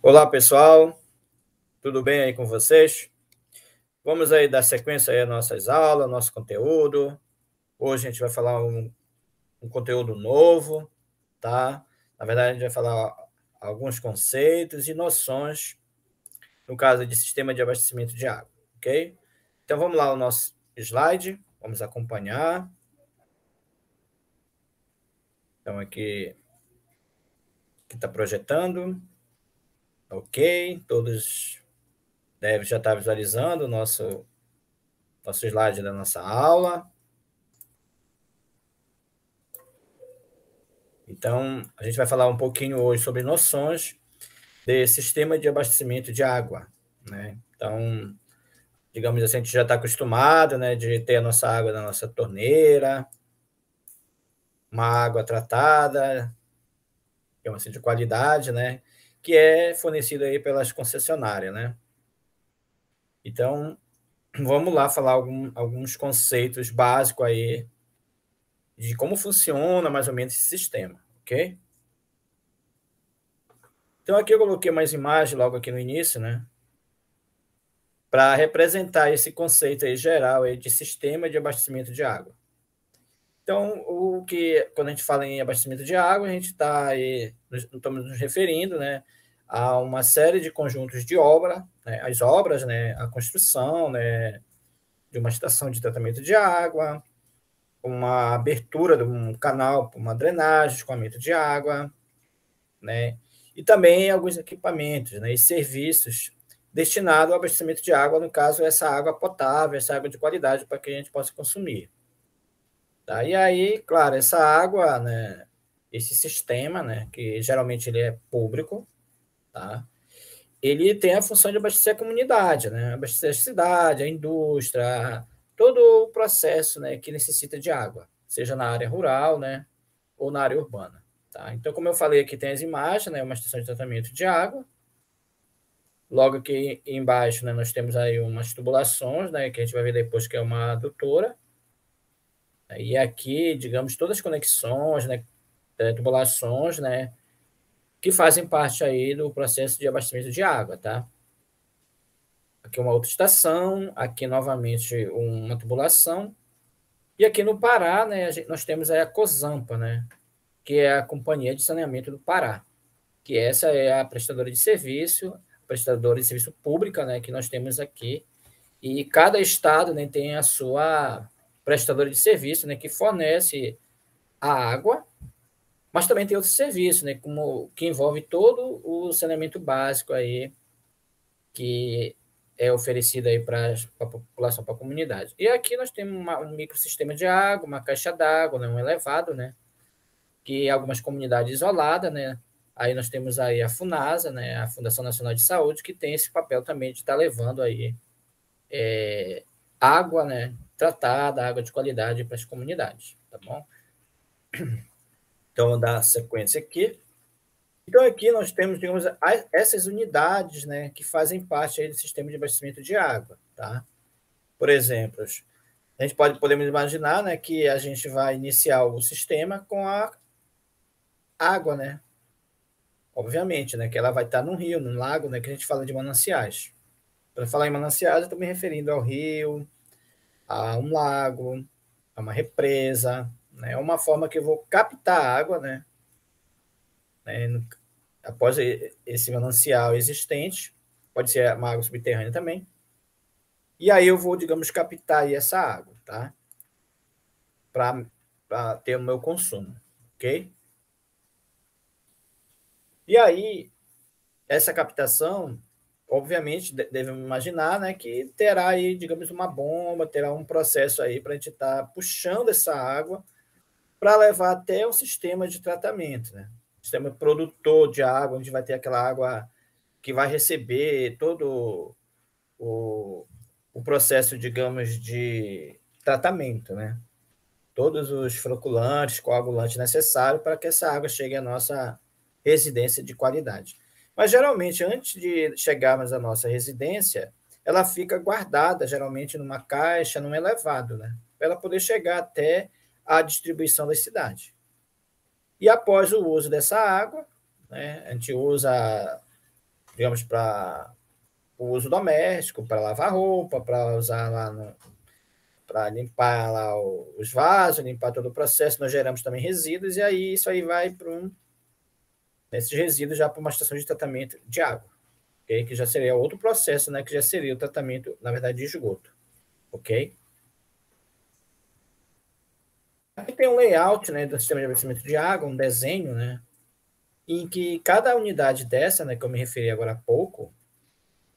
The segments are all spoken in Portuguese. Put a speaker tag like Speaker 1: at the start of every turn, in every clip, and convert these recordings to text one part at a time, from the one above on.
Speaker 1: Olá, pessoal, tudo bem aí com vocês? Vamos aí dar sequência aí às nossas aulas, nosso conteúdo. Hoje a gente vai falar um conteúdo novo, tá? Na verdade, a gente vai falar alguns conceitos e noções, no caso de sistema de abastecimento de água, ok? Então, vamos lá ao nosso slide, vamos acompanhar. Então, aqui está projetando, ok? Todos devem já estar visualizando o nosso slide da nossa aula. Então, a gente vai falar um pouquinho hoje sobre noções de sistema de abastecimento de água, né? Então, digamos assim, a gente já está acostumado, né, de ter a nossa água na nossa torneira, uma água tratada, digamos assim, de qualidade, né, que é fornecida aí pelas concessionárias, né? Então, vamos lá falar alguns conceitos básicos aí de como funciona mais ou menos esse sistema, ok? Então, aqui eu coloquei mais imagem logo aqui no início, né? Para representar esse conceito aí geral aí de sistema de abastecimento de água. Então, quando a gente fala em abastecimento de água, a gente está aí, estamos nos referindo, né, a uma série de conjuntos de obra, né, as obras, né, a construção, né, de uma estação de tratamento de água, uma abertura de um canal para uma drenagem, escoamento de água, né, e também alguns equipamentos, né, e serviços destinados ao abastecimento de água, no caso, essa água potável, essa água de qualidade para que a gente possa consumir. Tá? E aí, claro, essa água, né, esse sistema, né, que geralmente ele é público, tá? Ele tem a função de abastecer a comunidade, né, abastecer a cidade, a indústria, todo o processo, né, que necessita de água, seja na área rural, né, ou na área urbana. Tá? Então, como eu falei aqui, tem as imagens, né, uma estação de tratamento de água. Logo aqui embaixo, né, nós temos aí umas tubulações, né, que a gente vai ver depois que é uma adutora. E aqui, digamos, todas as conexões, né, tubulações, né, que fazem parte aí do processo de abastecimento de água, tá? Aqui uma outra estação, aqui novamente uma tubulação, e aqui no Pará, né, nós temos aí a Cosampa, né, que é a Companhia de Saneamento do Pará, que essa é a prestadora de serviço pública, né, que nós temos aqui, e cada estado, né, tem a sua prestadora de serviço, né, que fornece a água, mas também tem outros serviços, né, como que envolve todo o saneamento básico aí que é oferecido aí para a população, para a comunidade. E aqui nós temos um microsistema de água, uma caixa d'água, né, um elevado, né, que algumas comunidades isoladas, né, aí nós temos aí a FUNASA, né, a Fundação Nacional de Saúde, que tem esse papel também de estar levando aí água, né, tratada, água de qualidade para as comunidades, tá bom? Então, vou dar sequência aqui. Então, aqui nós temos, digamos, essas unidades, né, que fazem parte aí do sistema de abastecimento de água, tá? Por exemplo, a gente podemos imaginar, né, que a gente vai iniciar o sistema com a água, né? Obviamente, né, que ela vai estar num rio, num lago, né, que a gente fala de mananciais. Para falar em mananciais, eu estou me referindo ao rio, a um lago, a uma represa, né? É uma forma que eu vou captar água, né? Após esse manancial existente, pode ser uma água subterrânea também. E aí eu vou, digamos, captar aí essa água, tá? Para ter o meu consumo, ok? E aí, essa captação, obviamente, devemos imaginar, né, que terá aí, digamos, uma bomba, terá um processo aí para a gente estar puxando essa água para levar até o sistema de tratamento, né? Sistema produtor de água, onde vai ter aquela água que vai receber todo o processo, digamos, de tratamento, né? Todos os floculantes, coagulantes necessários para que essa água chegue à nossa residência de qualidade. Mas, geralmente, antes de chegarmos à nossa residência, ela fica guardada, geralmente, numa caixa, num elevado, né? Para ela poder chegar até a distribuição da cidade. E após o uso dessa água, né? A gente usa, digamos, para o uso doméstico, para lavar roupa, para usar lá para limpar lá os vasos, limpar todo o processo. Nós geramos também resíduos, e aí isso aí vai para esses resíduos já para uma estação de tratamento de água, okay? Que já seria outro processo, né? Que já seria o tratamento, na verdade, de esgoto, ok? Aqui tem um layout, né, do sistema de abastecimento de água, um desenho, né, em que cada unidade dessa, né, que eu me referi agora há pouco,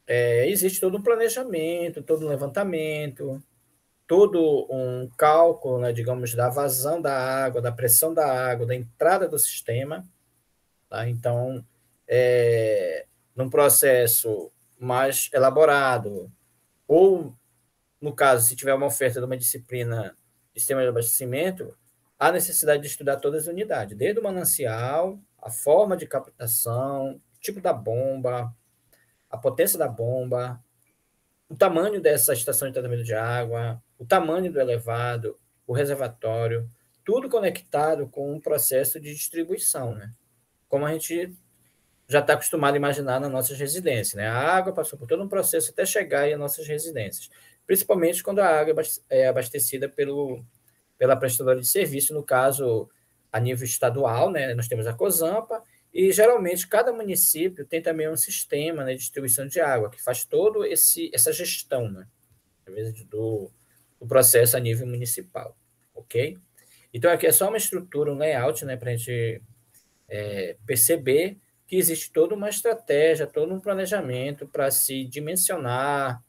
Speaker 1: existe todo um planejamento, todo um levantamento, todo um cálculo, né, digamos, da vazão da água, da pressão da água, da entrada do sistema, tá? Então, num processo mais elaborado, ou, no caso, se tiver uma oferta de uma disciplina de sistema de abastecimento, há necessidade de estudar todas as unidades, desde o manancial, a forma de captação, o tipo da bomba, a potência da bomba, o tamanho dessa estação de tratamento de água, o tamanho do elevado, o reservatório, tudo conectado com um processo de distribuição, né? Como a gente já está acostumado a imaginar nas nossas residências, né? A água passou por todo um processo até chegar às nossas residências, principalmente quando a água é abastecida pela prestadora de serviço, no caso, a nível estadual, né? Nós temos a COSAMPA, e geralmente cada município tem também um sistema, né, de distribuição de água, que faz todo essa gestão, né, do processo a nível municipal, ok? Então aqui é só uma estrutura, um layout, né, para a gente perceber que existe toda uma estratégia, todo um planejamento para se dimensionar,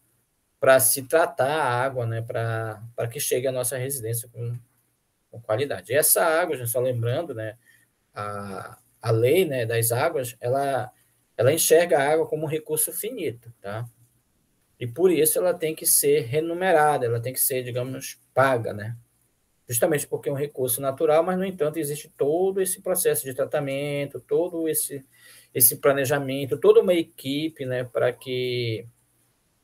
Speaker 1: para se tratar a água, né, para que chegue à nossa residência com qualidade. E essa água, já só lembrando, né, a lei, né, das águas, ela enxerga a água como um recurso finito, tá? E por isso ela tem que ser remunerada, ela tem que ser, digamos, paga, né? Justamente porque é um recurso natural, mas, no entanto, existe todo esse processo de tratamento, todo esse planejamento, toda uma equipe, né, para que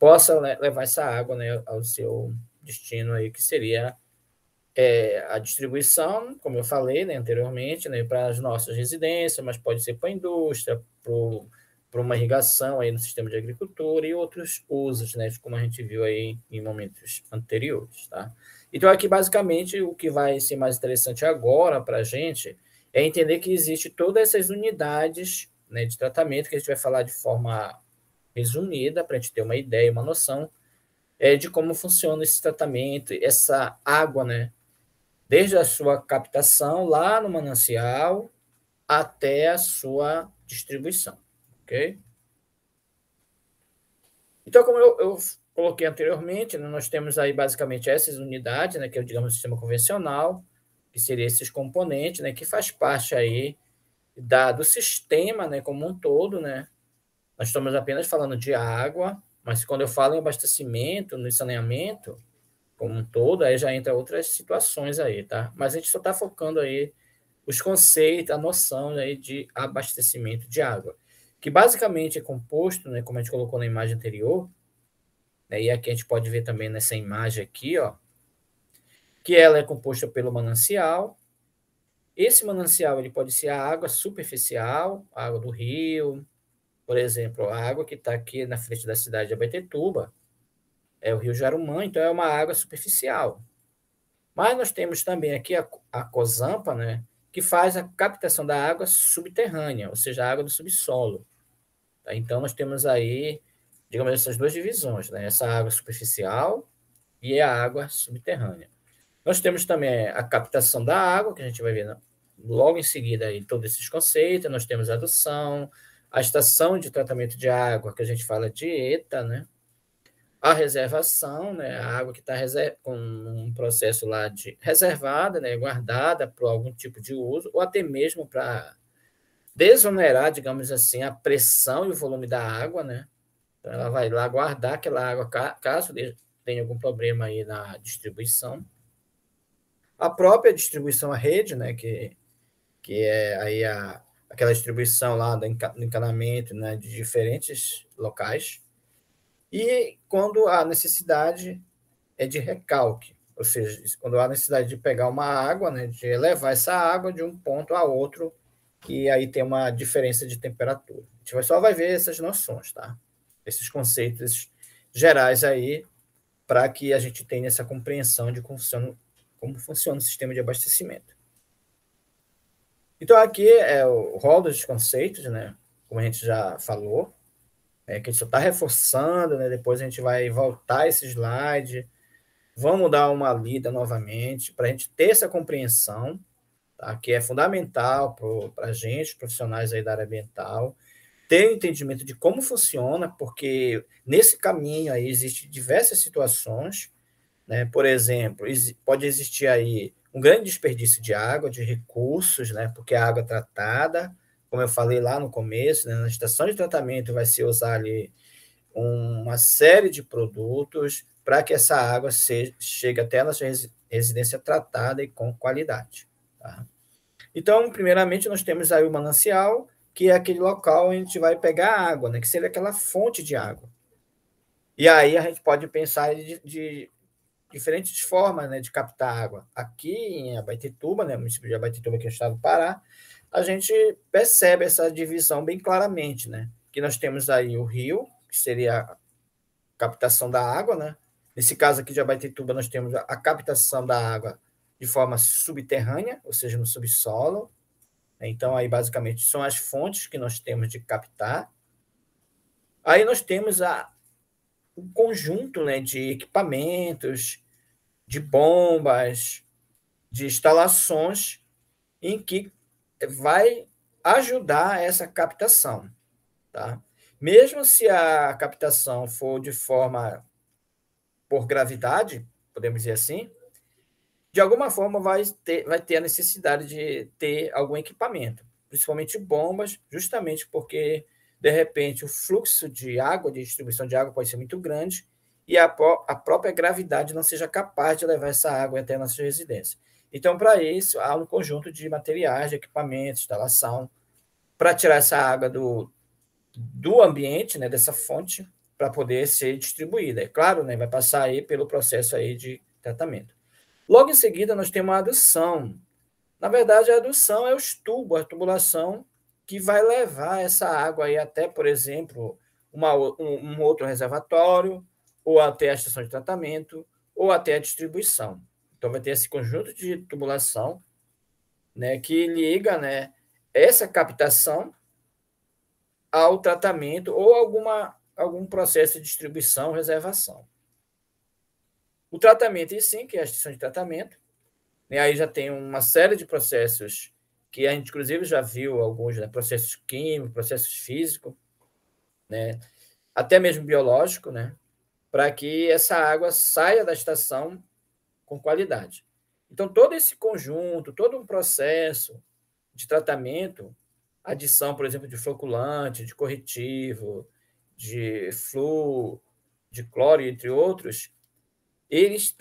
Speaker 1: possa levar essa água, né, ao seu destino aí, que seria a distribuição, como eu falei, né, anteriormente, né, para as nossas residências, mas pode ser para a indústria, para uma irrigação aí no sistema de agricultura e outros usos, né, como a gente viu aí em momentos anteriores, tá? Então, aqui, basicamente, o que vai ser mais interessante agora para a gente é entender que existe todas essas unidades, né, de tratamento, que a gente vai falar de forma resumida, para a gente ter uma ideia, uma noção de como funciona esse tratamento, essa água, né, desde a sua captação lá no manancial até a sua distribuição, ok? Então, como eu coloquei anteriormente, né, nós temos aí basicamente essas unidades, né, que é, digamos, o sistema convencional, que seria esses componentes, né, que faz parte aí do sistema, né, como um todo, né? Nós estamos apenas falando de água, mas quando eu falo em abastecimento, no saneamento, como um todo, aí já entra outras situações aí, tá? Mas a gente só está focando aí os conceitos, a noção aí de abastecimento de água, que basicamente é composto, né, como a gente colocou na imagem anterior, né, e aqui a gente pode ver também nessa imagem aqui, ó, que ela é composta pelo manancial. Esse manancial ele pode ser a água superficial, a água do rio, por exemplo, a água que está aqui na frente da cidade de Abaetetuba, é o rio Jarumã, então é uma água superficial. Mas nós temos também aqui a COSAMPA, né, que faz a captação da água subterrânea, ou seja, a água do subsolo. Tá? Então, nós temos aí, digamos, essas duas divisões, né, essa água superficial e a água subterrânea. Nós temos também a captação da água, que a gente vai ver logo em seguida aí todos esses conceitos. Nós temos a adução, a estação de tratamento de água, que a gente fala de ETA, né? A reservação, né, a água que está com um processo lá de reservada, né, guardada para algum tipo de uso, ou até mesmo para desonerar, digamos assim, a pressão e o volume da água, né? Então, ela vai lá guardar aquela água caso tenha algum problema aí na distribuição. A própria distribuição à rede, né, que é aí aquela distribuição lá do encanamento, né, de diferentes locais. E quando há necessidade de recalque, ou seja, quando há necessidade de pegar uma água, né, de levar essa água de um ponto a outro que aí tem uma diferença de temperatura. A gente só vai ver essas noções, tá? Esses conceitos gerais aí, para que a gente tenha essa compreensão de como funciona o sistema de abastecimento. Então, aqui é o rol dos conceitos, né? Como a gente já falou, que a gente só está reforçando, né? Depois a gente vai voltar esse slide, vamos dar uma lida novamente, para a gente ter essa compreensão, tá? Que é fundamental para a gente, profissionais aí da área ambiental, ter um entendimento de como funciona, porque nesse caminho aí existem diversas situações, né? Por exemplo, pode existir aí um grande desperdício de água, de recursos, né? Porque a água é tratada, como eu falei lá no começo, né? Na estação de tratamento vai se usar ali uma série de produtos para que essa água chegue até a nossa residência tratada e com qualidade. Tá? Então, primeiramente, nós temos aí o manancial, que é aquele local onde a gente vai pegar água, né? Que seria aquela fonte de água. E aí a gente pode pensar de diferentes formas, né, de captar água. Aqui em Abaetetuba, né, município de Abaetetuba, que é o estado do Pará, a gente percebe essa divisão bem claramente, né? Que nós temos aí o rio, que seria a captação da água, né? Nesse caso aqui de Abaetetuba, nós temos a captação da água de forma subterrânea, ou seja, no subsolo. Então, aí, basicamente, são as fontes que nós temos de captar. Aí nós temos um conjunto, né, de equipamentos, de bombas, de instalações em que vai ajudar essa captação. Tá? Mesmo se a captação for de forma por gravidade, podemos dizer assim, de alguma forma vai ter a necessidade de ter algum equipamento, principalmente bombas, justamente porque, de repente, o fluxo de água, de distribuição de água pode ser muito grande e a própria gravidade não seja capaz de levar essa água até a nossa residência. Então, para isso, há um conjunto de materiais, de equipamentos, instalação, para tirar essa água do ambiente, né, dessa fonte, para poder ser distribuída. É claro, né, vai passar aí pelo processo aí de tratamento. Logo em seguida, nós temos a adução. Na verdade, a adução é os tubos, a tubulação que vai levar essa água aí até, por exemplo, um outro reservatório, ou até a estação de tratamento, ou até a distribuição. Então, vai ter esse conjunto de tubulação, né, que liga, né, essa captação ao tratamento ou algum processo de distribuição, reservação. O tratamento em si, que é a estação de tratamento, né, aí já tem uma série de processos que a gente, inclusive, já viu alguns, né, processos químicos, processos físicos, né, até mesmo biológico, né, para que essa água saia da estação com qualidade. Então, todo esse conjunto, todo um processo de tratamento, adição, por exemplo, de floculante, de corretivo, de flu, de cloro, entre outros, eles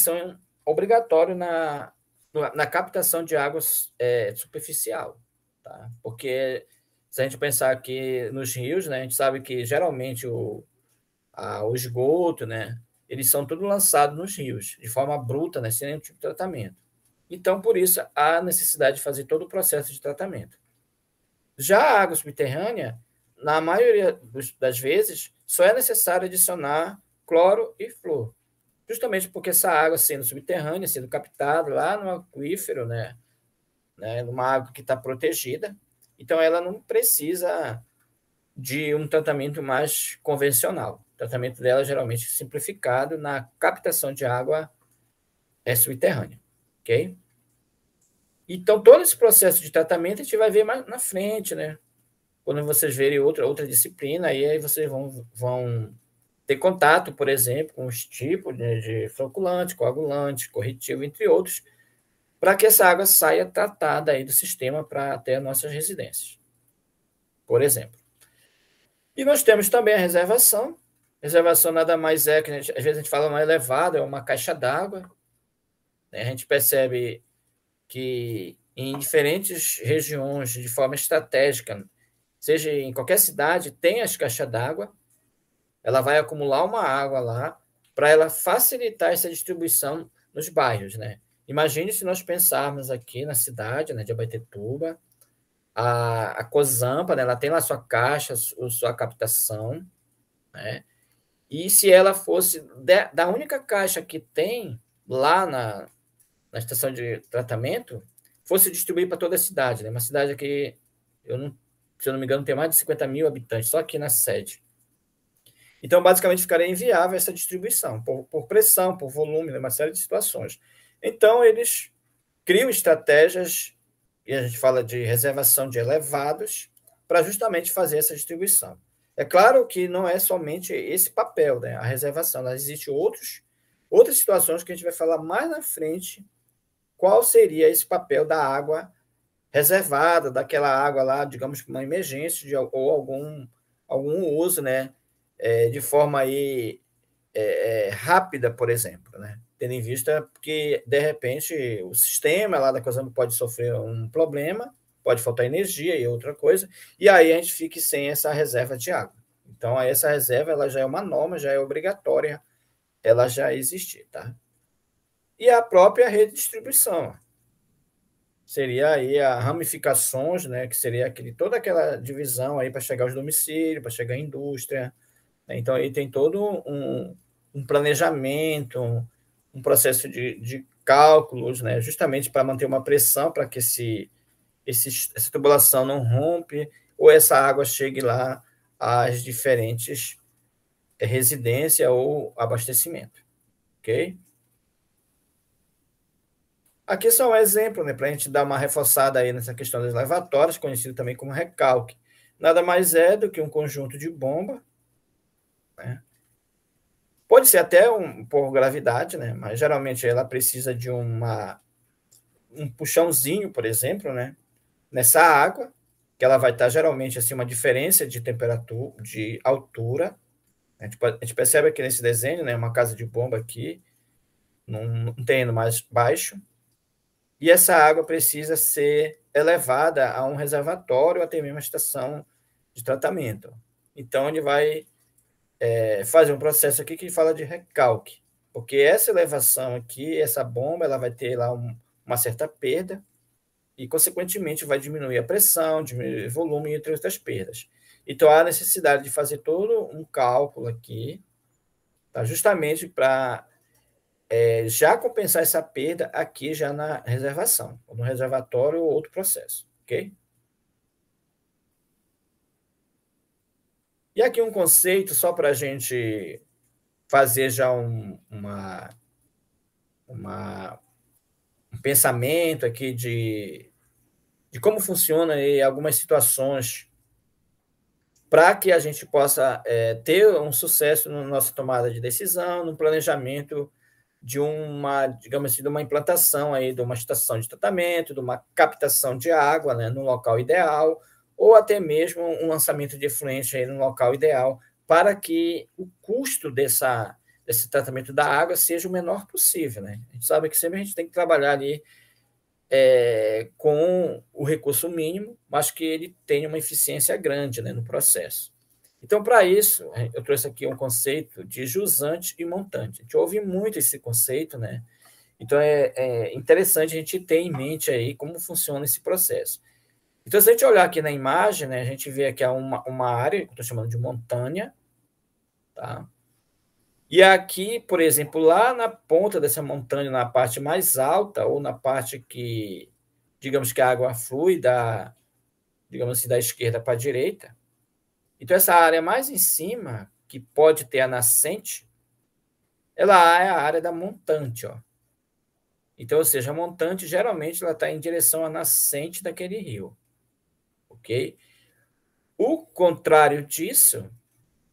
Speaker 1: são obrigatórios na captação de água superficial, tá? Porque se a gente pensar aqui nos rios, né, a gente sabe que geralmente o esgoto, né, eles são tudo lançados nos rios, de forma bruta, né, sem nenhum tipo de tratamento. Então, por isso, há necessidade de fazer todo o processo de tratamento. Já a água subterrânea, na maioria das vezes, só é necessário adicionar cloro e flúor, justamente porque essa água sendo subterrânea, sendo captada lá no aquífero, né, numa água que está protegida, então ela não precisa de um tratamento mais convencional. O tratamento dela geralmente é simplificado na captação de água subterrânea, ok? Então, todo esse processo de tratamento a gente vai ver mais na frente, né? Quando vocês verem outra disciplina, aí vocês vão ter contato, por exemplo, com os tipos de floculante, coagulante, corretivo, entre outros, para que essa água saia tratada aí do sistema para até as nossas residências, por exemplo. E nós temos também a reservação. Reservação nada mais é que, às vezes, a gente fala uma elevada, é uma caixa d'água. Né? A gente percebe que em diferentes regiões, de forma estratégica, seja em qualquer cidade, tem as caixas d'água, ela vai acumular uma água lá para ela facilitar essa distribuição nos bairros, né? Imagine se nós pensarmos aqui na cidade, né, de Abaetetuba, a COSAMPA, né, ela tem lá sua caixa, sua captação, né? E se ela fosse da única caixa que tem lá na estação de tratamento, fosse distribuir para toda a cidade, né? Uma cidade aqui, se eu não me engano, tem mais de 50 mil habitantes, só aqui na sede. Então, basicamente, ficaria inviável essa distribuição, por pressão, por volume, né? Uma série de situações. Então, eles criam estratégias, e a gente fala de reservação de elevados, para justamente fazer essa distribuição. É claro que não é somente esse papel, né? A reservação, existem outras situações que a gente vai falar mais na frente, qual seria esse papel da água reservada, daquela água lá, digamos, para uma emergência ou algum uso, né? De forma aí, rápida, por exemplo, né? Tendo em vista que, de repente, o sistema lá da COSAMPA pode sofrer um problema, pode faltar energia e outra coisa, e aí a gente fique sem essa reserva de água. Então, aí essa reserva ela já é uma norma, já é obrigatória, ela já existe, tá? E a própria rede de distribuição, seria aí as ramificações, né, que seria toda aquela divisão aí para chegar aos domicílios, para chegar à indústria, né? Então, aí tem todo um planejamento, um processo de cálculos, né, justamente para manter uma pressão para que essa tubulação não rompe ou essa água chegue lá às diferentes residências ou abastecimento, ok? Aqui só um exemplo, né, para a gente dar uma reforçada aí nessa questão das lavatórias, conhecido também como recalque. Nada mais é do que um conjunto de bomba, né? Pode ser até por gravidade, né? Mas geralmente ela precisa de um puxãozinho, por exemplo, né? Nessa água, que ela vai estar geralmente assim, uma diferença de temperatura, de altura. A gente percebe aqui nesse desenho, né? Uma casa de bomba aqui, num terreno mais baixo. E essa água precisa ser elevada a um reservatório, até mesmo uma estação de tratamento. Então, ele vai fazer um processo aqui que fala de recalque, porque essa elevação aqui, essa bomba, ela vai ter lá uma certa perda e, consequentemente, vai diminuir a pressão, diminuir o volume, entre outras perdas. Então, há necessidade de fazer todo um cálculo aqui, tá? Justamente para já compensar essa perda aqui já na reservação, ou no reservatório ou outro processo, ok? E aqui um conceito só para a gente fazer já um pensamento aqui de como funciona aí algumas situações para que a gente possa ter um sucesso na nossa tomada de decisão, no planejamento de digamos assim, de uma implantação aí de uma estação de tratamento, de uma captação de água, né, no local ideal, ou até mesmo um lançamento de efluente aí no local ideal, para que o custo desse tratamento da água seja o menor possível, né? A gente sabe que sempre a gente tem que trabalhar ali com o recurso mínimo, mas que ele tenha uma eficiência grande, né, no processo. Então, para isso, eu trouxe aqui um conceito de jusante e montante. A gente ouve muito esse conceito, né? Então, é interessante a gente ter em mente aí como funciona esse processo. Então, se a gente olhar aqui na imagem, né, a gente vê aqui uma área, que eu estou chamando de montanha, tá? E aqui, por exemplo, lá na ponta dessa montanha, na parte mais alta, ou na parte que, digamos que a água flui digamos assim, da esquerda para a direita. Então, essa área mais em cima, que pode ter a nascente, ela é a área da montante, ó. Então, ou seja, a montante geralmente ela está em direção à nascente daquele rio, ok? O contrário disso,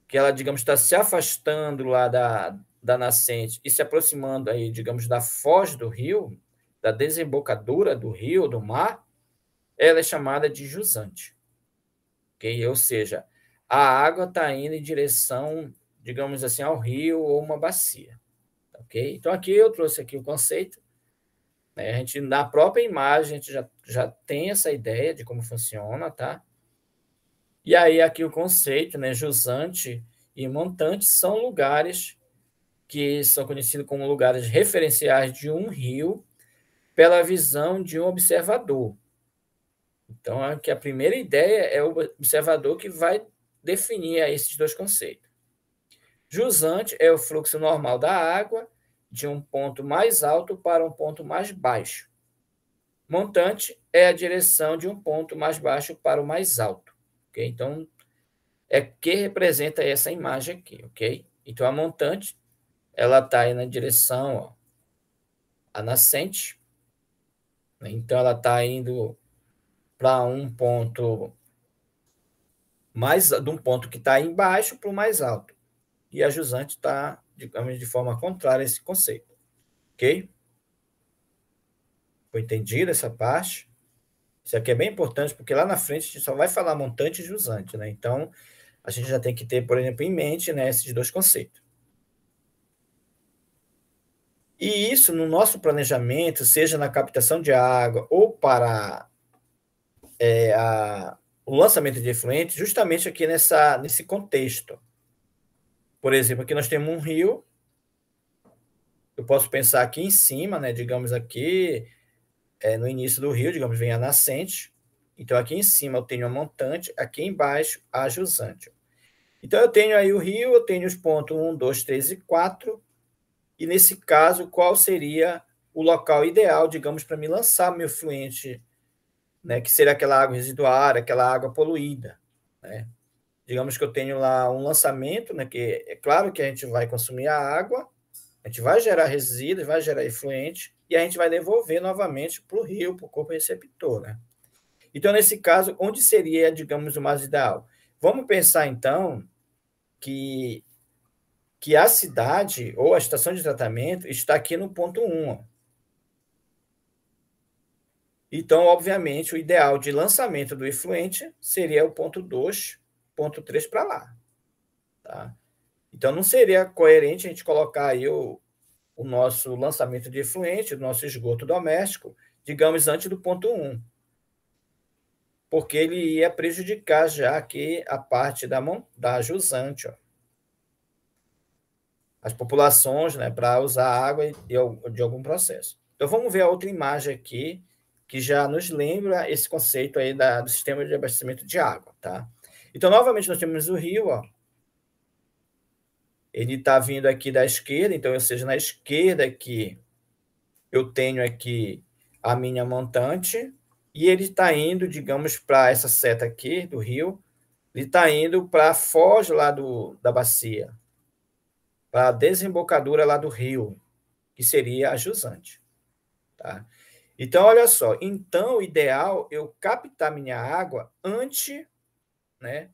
Speaker 1: que ela, digamos, está se afastando lá da nascente e se aproximando aí, digamos, da foz do rio, da desembocadura do rio, do mar, ela é chamada de jusante, ok? Ou seja, a água está indo em direção, digamos assim, ao rio ou uma bacia, ok? Então, aqui eu trouxe aqui o conceito, né? A gente, na própria imagem, a gente já tem essa ideia de como funciona, tá? E aí, aqui o conceito, né? Jusante e montante são lugares que são conhecidos como lugares referenciais de um rio pela visão de um observador. Então, aqui a primeira ideia é o observador que vai definir esses dois conceitos. Jusante é o fluxo normal da água de um ponto mais alto para um ponto mais baixo. Montante é a direção de um ponto mais baixo para o mais alto. Okay? Então, é que representa essa imagem aqui, ok? Então, a montante, ela está aí na direção, ó, a nascente, né? Então, ela está indo para um ponto mais, de um ponto que está embaixo para o mais alto. E a jusante está, digamos, de forma contrária a esse conceito, ok? Foi entendida essa parte? Isso aqui é bem importante, porque lá na frente a gente só vai falar montante e jusante, né? Então, a gente já tem que ter, por exemplo, em mente, né, esses dois conceitos. E isso, no nosso planejamento, seja na captação de água ou para o lançamento de efluentes, justamente aqui nesse contexto. Por exemplo, aqui nós temos um rio, eu posso pensar aqui em cima, né, digamos aqui, no início do rio, digamos, vem a nascente, então aqui em cima eu tenho a montante, aqui embaixo a jusante. Então eu tenho aí o rio, eu tenho os pontos 1, 2, 3 e 4, e nesse caso, qual seria o local ideal, digamos, para me lançar meu efluente, né, que seria aquela água residuária, aquela água poluída, né? Digamos que eu tenho lá um lançamento, né, que é claro que a gente vai consumir a água, a gente vai gerar resíduos, vai gerar efluente, e a gente vai devolver novamente para o rio, para o corpo receptor, né? Então, nesse caso, onde seria, digamos, o mais ideal? Vamos pensar, então, que, que a cidade ou a estação de tratamento está aqui no ponto 1. Ó. Então, obviamente, o ideal de lançamento do efluente seria o ponto 2, ponto 3 para lá. Tá? Então, não seria coerente a gente colocar aí o nosso lançamento de efluente, o nosso esgoto doméstico, digamos, antes do ponto 1, porque ele ia prejudicar já aqui a parte da jusante, ó, as populações, né, para usar água de algum processo. Então, vamos ver a outra imagem aqui, que já nos lembra esse conceito aí do sistema de abastecimento de água, tá? Então, novamente, nós temos o rio, ó. Ele está vindo aqui da esquerda, então, ou seja, na esquerda aqui, eu tenho aqui a minha montante, e ele está indo, digamos, para essa seta aqui do rio, ele está indo para a foz lá da bacia, para a desembocadura lá do rio, que seria a jusante. Tá? Então, olha só, então o ideal é eu captar minha água antes, né,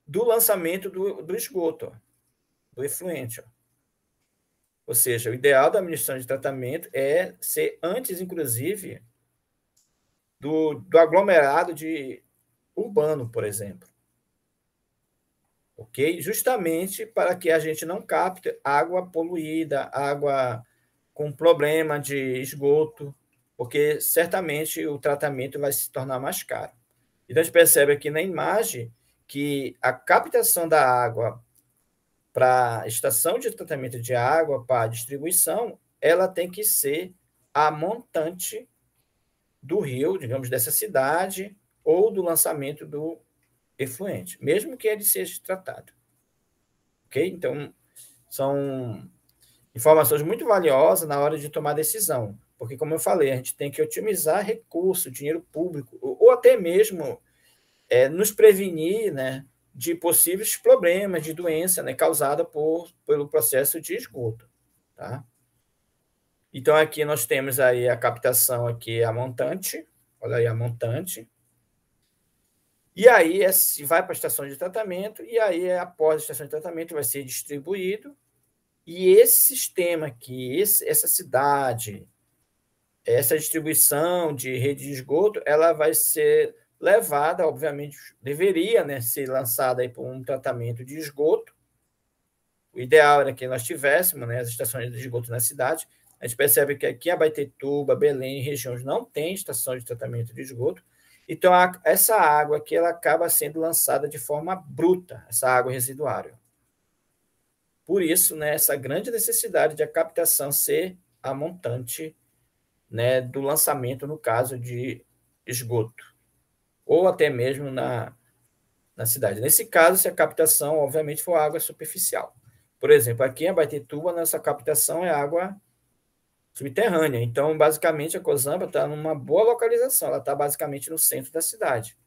Speaker 1: do lançamento do esgoto, ó, do efluente. Ó. Ou seja, o ideal da administração de tratamento é ser antes, inclusive, do aglomerado urbano, por exemplo. Ok? Justamente para que a gente não capte água poluída, água com problema de esgoto, porque certamente o tratamento vai se tornar mais caro. Então, a gente percebe aqui na imagem que a captação da água para a estação de tratamento de água, para a distribuição, ela tem que ser a montante do rio, digamos, dessa cidade, ou do lançamento do efluente, mesmo que ele seja tratado. Ok? Então, são informações muito valiosas na hora de tomar decisão, porque, como eu falei, a gente tem que otimizar recurso, dinheiro público, ou até mesmo nos prevenir, né, de possíveis problemas de doença, né, causada pelo processo de esgoto. Tá? Então, aqui nós temos aí a captação, aqui a montante, olha aí a montante, e aí vai para a estação de tratamento, e aí após a estação de tratamento vai ser distribuído, e esse sistema aqui, essa cidade, essa distribuição de rede de esgoto, ela vai ser levada, obviamente, deveria, né, ser lançada aí por um tratamento de esgoto. O ideal era que nós tivéssemos, né, as estações de esgoto na cidade. A gente percebe que aqui em Abaetetuba, Belém, regiões não tem estação de tratamento de esgoto. Então, essa água aqui ela acaba sendo lançada de forma bruta, essa água residuária. Por isso, né, essa grande necessidade de a captação ser a montante, né, do lançamento, no caso esgoto, ou até mesmo na cidade. Nesse caso, se a captação, obviamente, for água superficial. Por exemplo, aqui em Abaetetuba, nossa captação é água subterrânea. Então, basicamente, a Cozamba está numa boa localização. Ela está basicamente no centro da cidade.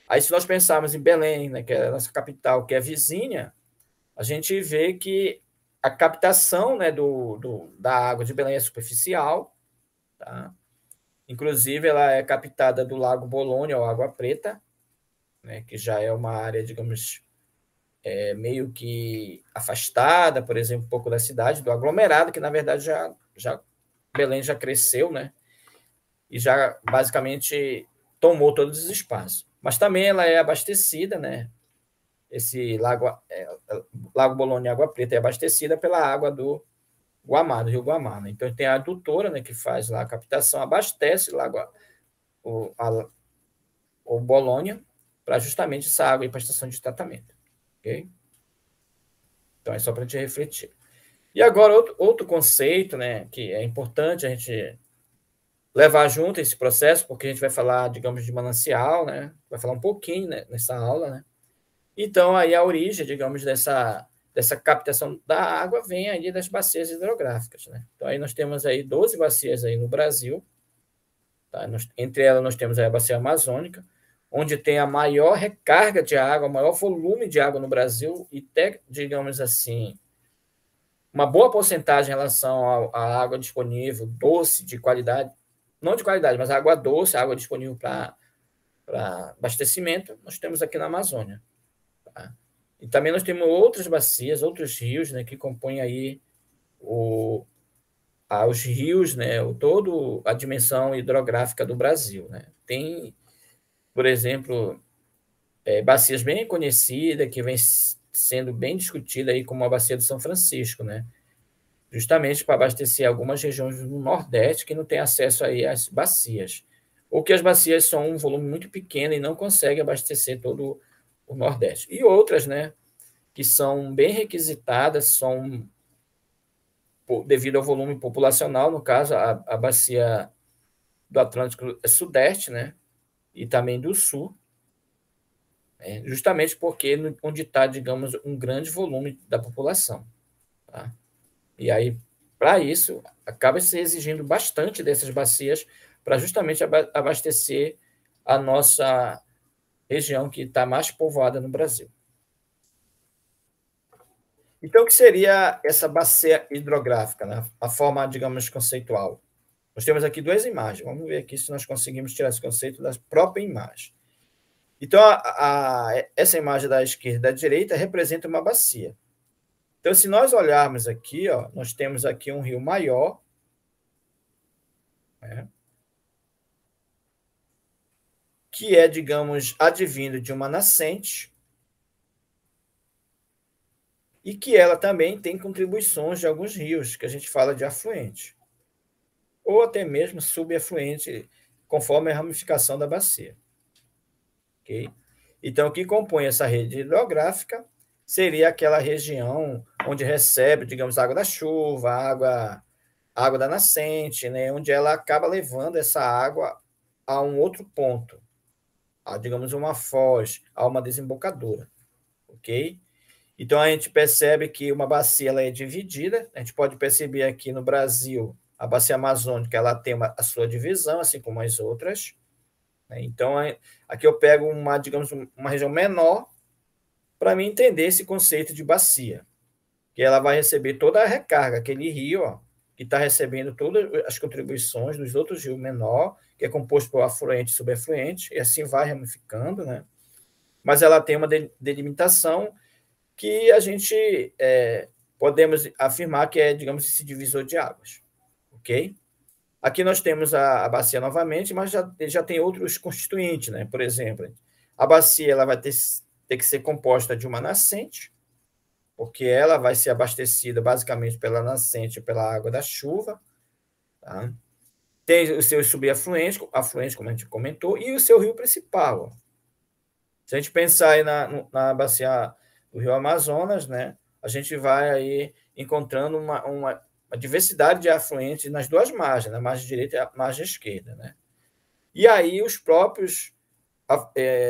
Speaker 1: Aí, se nós pensarmos em Belém, né, que é a nossa capital, que é vizinha, a gente vê que a captação, né, da água de Belém é superficial, tá? Inclusive, ela é captada do Lago Bolônia, ou Água Preta, né, que já é uma área, digamos, meio que afastada, por exemplo, um pouco da cidade, do aglomerado, que na verdade já Belém já cresceu, né? E já basicamente tomou todos os espaços. Mas também ela é abastecida, né? Esse Lago Bolônia e Água Preta é abastecida pela água do Guamá, do Rio Guamá. Né? Então tem a adutora, né, que faz lá a captação, abastece o Bolônia para justamente essa água ir para a estação de tratamento. Ok? Então é só para a gente refletir. E agora, outro conceito, né, que é importante a gente levar junto esse processo, porque a gente vai falar, digamos, de manancial, né? Vai falar um pouquinho, né, nessa aula, né? Então, aí a origem, digamos, dessa captação da água vem aí das bacias hidrográficas, né? Então, aí nós temos aí 12 bacias aí no Brasil, tá? Entre elas nós temos aí a bacia amazônica, onde tem a maior recarga de água, o maior volume de água no Brasil e até, digamos assim, uma boa porcentagem em relação à água disponível, doce, de qualidade, não de qualidade, mas água doce, água disponível para abastecimento, nós temos aqui na Amazônia. Tá? E também nós temos outras bacias, outros rios, né, que compõem aí os rios, né, toda a dimensão hidrográfica do Brasil. Né? Tem, por exemplo, bacias bem conhecidas, que vem sendo bem discutida aí, como a bacia do São Francisco, né? Justamente para abastecer algumas regiões do Nordeste que não têm acesso aí às bacias, ou que as bacias são um volume muito pequeno e não conseguem abastecer todo o Nordeste. E outras, né, que são bem requisitadas, são devido ao volume populacional, no caso, a bacia do Atlântico Sudeste, né, e também do Sul, justamente porque onde está, digamos, um grande volume da população. Tá? E aí, para isso, acaba se exigindo bastante dessas bacias para justamente abastecer a nossa região que está mais povoada no Brasil. Então, o que seria essa bacia hidrográfica, né? A forma, digamos, conceitual? Nós temos aqui duas imagens. Vamos ver aqui se nós conseguimos tirar esse conceito da própria imagem. Então, essa imagem da esquerda e da direita representa uma bacia. Então, se nós olharmos aqui, ó, nós temos aqui um rio maior, né, que é, digamos, advindo de uma nascente, e que ela também tem contribuições de alguns rios, que a gente fala de afluente, ou até mesmo subafluente, conforme a ramificação da bacia. Okay? Então, o que compõe essa rede hidrográfica seria aquela região onde recebe, digamos, água da chuva, água da nascente, né, onde ela acaba levando essa água a um outro ponto, a, digamos, uma foz, a uma desembocadura. Ok? Então, a gente percebe que uma bacia ela é dividida. A gente pode perceber aqui no Brasil, a bacia amazônica ela tem a sua divisão, assim como as outras. Então, aqui eu pego digamos, uma região menor para me entender esse conceito de bacia, que ela vai receber toda a recarga, aquele rio, ó, que está recebendo todas as contribuições dos outros rios menor, que é composto por afluente e subafluente, e assim vai ramificando, né? Mas ela tem uma delimitação que a gente podemos afirmar que é, digamos, esse divisor de águas, ok? Aqui nós temos a bacia novamente, mas já tem outros constituintes, né? Por exemplo, a bacia ela vai ter que ser composta de uma nascente, porque ela vai ser abastecida basicamente pela nascente, pela água da chuva, tá? Tem os seus subafluentes, afluentes, como a gente comentou, e o seu rio principal. Se a gente pensar aí na bacia do Rio Amazonas, né, a gente vai aí encontrando uma diversidade de afluentes nas duas margens, na margem direita e na margem esquerda, né? E aí os próprios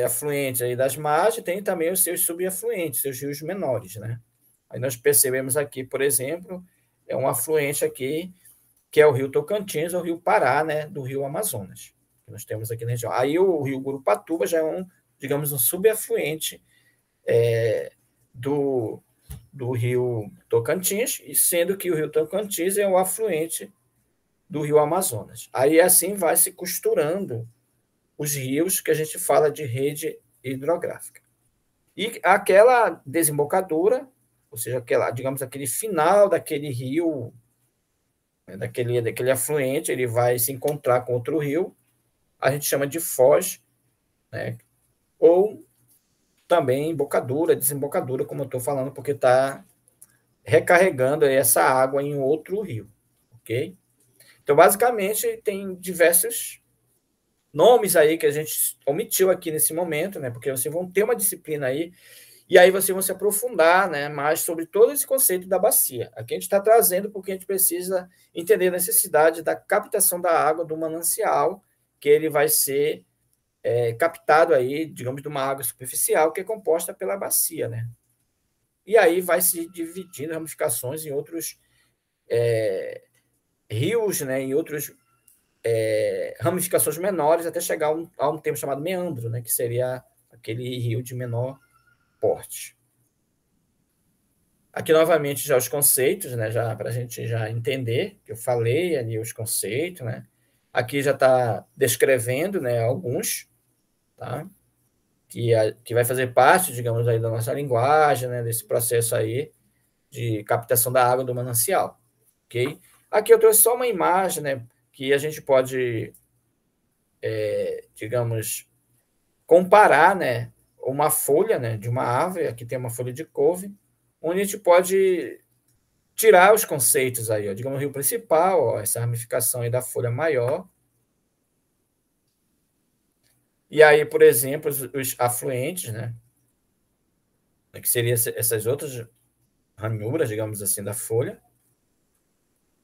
Speaker 1: afluentes aí das margens têm também os seus subafluentes, seus rios menores, né? Aí nós percebemos aqui, por exemplo, é um afluente aqui, que é o rio Tocantins, ou o rio Pará, né, do rio Amazonas, que nós temos aqui na região. Aí o rio Gurupatuba já é um, digamos, um subafluente do rio Tocantins, e sendo que o rio Tocantins é o afluente do rio Amazonas. Aí assim vai se costurando os rios que a gente fala de rede hidrográfica. E aquela desembocadura, ou seja, aquela, digamos, aquele final daquele rio, né, daquele afluente, ele vai se encontrar com outro rio, a gente chama de foz, né? Ou também embocadura, desembocadura, como eu estou falando, porque está recarregando essa água em outro rio, ok? Então, basicamente, tem diversos nomes aí que a gente omitiu aqui nesse momento, né? Porque vocês vão ter uma disciplina aí, e aí vocês vão se aprofundar, né, mais sobre todo esse conceito da bacia. Aqui a gente está trazendo porque a gente precisa entender a necessidade da captação da água do manancial, que ele vai ser captado aí, digamos, de uma água superficial que é composta pela bacia, né? E aí vai se dividindo ramificações em outros rios, né, em outros ramificações menores, até chegar a um termo chamado meandro, né, que seria aquele rio de menor porte. Aqui, novamente, já os conceitos, né, já para a gente já entender, que eu falei ali os conceitos, né? Aqui já está descrevendo, né, alguns, tá? Que vai fazer parte, digamos, aí da nossa linguagem, né, desse processo aí de captação da água do manancial, ok? Aqui eu trouxe só uma imagem, né, que a gente pode, digamos, comparar, né, uma folha, né, de uma árvore, aqui tem uma folha de couve, onde a gente pode tirar os conceitos aí, ó, digamos, o rio principal, ó, essa ramificação aí da folha maior. E aí, por exemplo, os afluentes, né, que seriam essas outras ranhuras, digamos assim, da folha.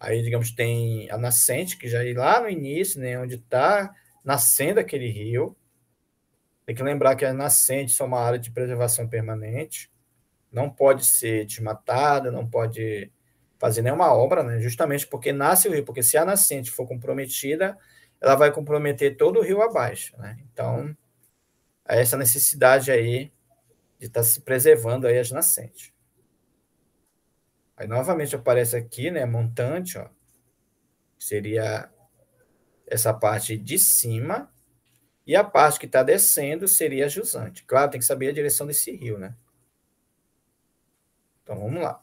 Speaker 1: Aí, digamos, tem a nascente, que já é lá no início, né, onde está nascendo aquele rio. Tem que lembrar que as nascentes são uma área de preservação permanente, não pode ser desmatada, não pode fazer nenhuma obra, né? Justamente porque nasce o rio, porque se a nascente for comprometida, ela vai comprometer todo o rio abaixo, né? Então, há essa necessidade aí de estar se preservando aí as nascentes. Aí, novamente, aparece aqui, né, montante, ó, que seria essa parte de cima, e a parte que está descendo seria a jusante. Claro, tem que saber a direção desse rio, né? Então, vamos lá.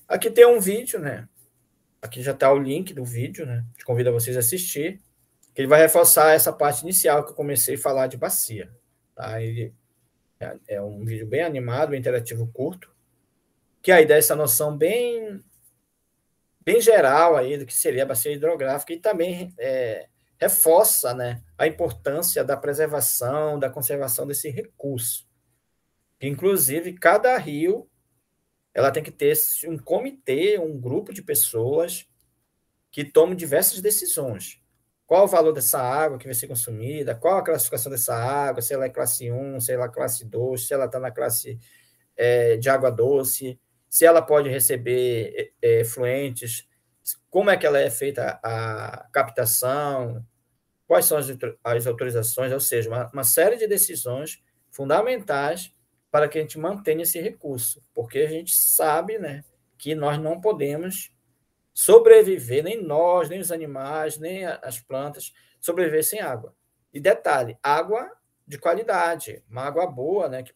Speaker 1: Aqui tem um vídeo, né? Aqui já está o link do vídeo, né? Te convido a vocês a assistir, que ele vai reforçar essa parte inicial que eu comecei a falar de bacia. Tá? Ele é um vídeo bem animado, bem interativo, curto, que aí dá essa noção bem geral aí do que seria a bacia hidrográfica e também reforça, né, a importância da preservação, da conservação desse recurso. Inclusive, cada rio ela tem que ter um comitê, um grupo de pessoas que tomam diversas decisões. Qual o valor dessa água que vai ser consumida, qual a classificação dessa água, se ela é classe 1, se ela é classe 2, se ela está na classe de água doce, se ela pode receber efluentes, como é que ela é feita a captação, quais são as autorizações, ou seja, uma série de decisões fundamentais para que a gente mantenha esse recurso, porque a gente sabe, né, que nós não podemos sobreviver, nem nós, nem os animais, nem as plantas, sobreviver sem água. E detalhe, água de qualidade, uma água boa, né, que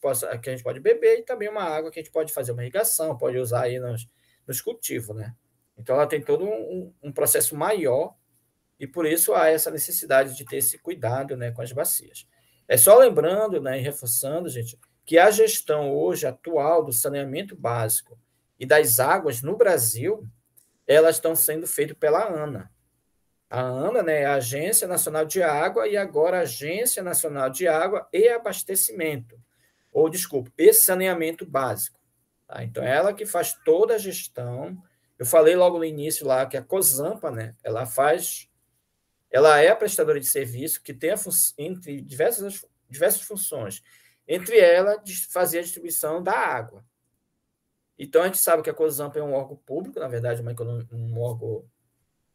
Speaker 1: a gente pode beber, e também uma água que a gente pode fazer uma irrigação, pode usar aí nos cultivos, né? Então, ela tem todo um processo maior, e por isso há essa necessidade de ter esse cuidado, né, com as bacias. É só lembrando, né, e reforçando, gente, que a gestão hoje atual do saneamento básico e das águas no Brasil, elas estão sendo feitas pela ANA. A ANA, né, é a Agência Nacional de Água, e agora a Agência Nacional de Água e Abastecimento, ou, desculpa, e Saneamento Básico. Tá? Então, ela que faz toda a gestão. Eu falei logo no início lá que a COSAMPA, né, ela faz ela é a prestadora de serviço que tem entre diversas funções, entre elas fazer a distribuição da água. Então, a gente sabe que a COSAMPA é um órgão público, na verdade, um órgão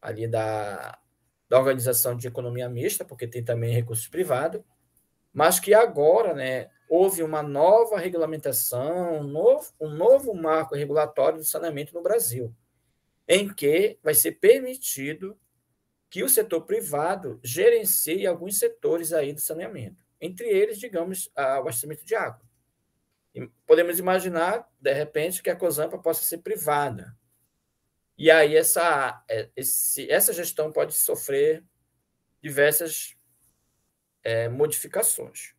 Speaker 1: ali da Organização de Economia Mista, porque tem também recursos privados, mas que agora, né, houve uma nova regulamentação, um novo marco regulatório do saneamento no Brasil, em que vai ser permitido que o setor privado gerencie alguns setores aí do saneamento, entre eles, digamos, o abastecimento de água. E podemos imaginar, de repente, que a COSAMPA possa ser privada. E aí essa gestão pode sofrer diversas modificações.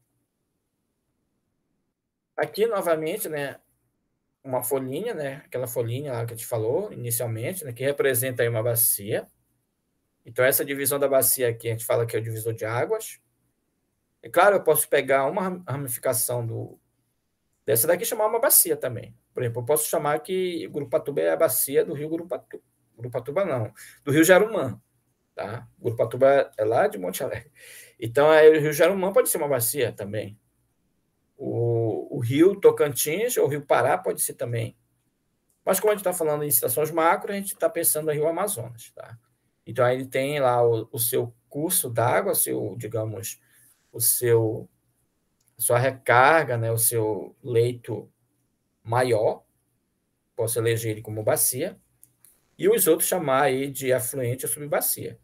Speaker 1: Aqui, novamente, né, uma folhinha, né, aquela folhinha lá que a gente falou inicialmente, né, que representa aí uma bacia. Então, essa divisão da bacia aqui, a gente fala que é o divisor de águas. É claro, eu posso pegar uma ramificação dessa daqui e chamar uma bacia também. Por exemplo, eu posso chamar que Gurupatuba é a bacia do rio Gurupatuba. Gurupatuba não, do rio Jarumã. Tá? Gurupatuba é lá de Monte Alegre. Então, o rio Jarumã pode ser uma bacia também. O rio Tocantins ou o rio Pará pode ser também. Mas como a gente está falando em situações macro, a gente está pensando no rio Amazonas. Tá? Então, aí ele tem lá o seu curso d'água, digamos, sua recarga, né, o seu leito maior, posso eleger ele como bacia, e os outros chamar aí de afluente ou subbacia.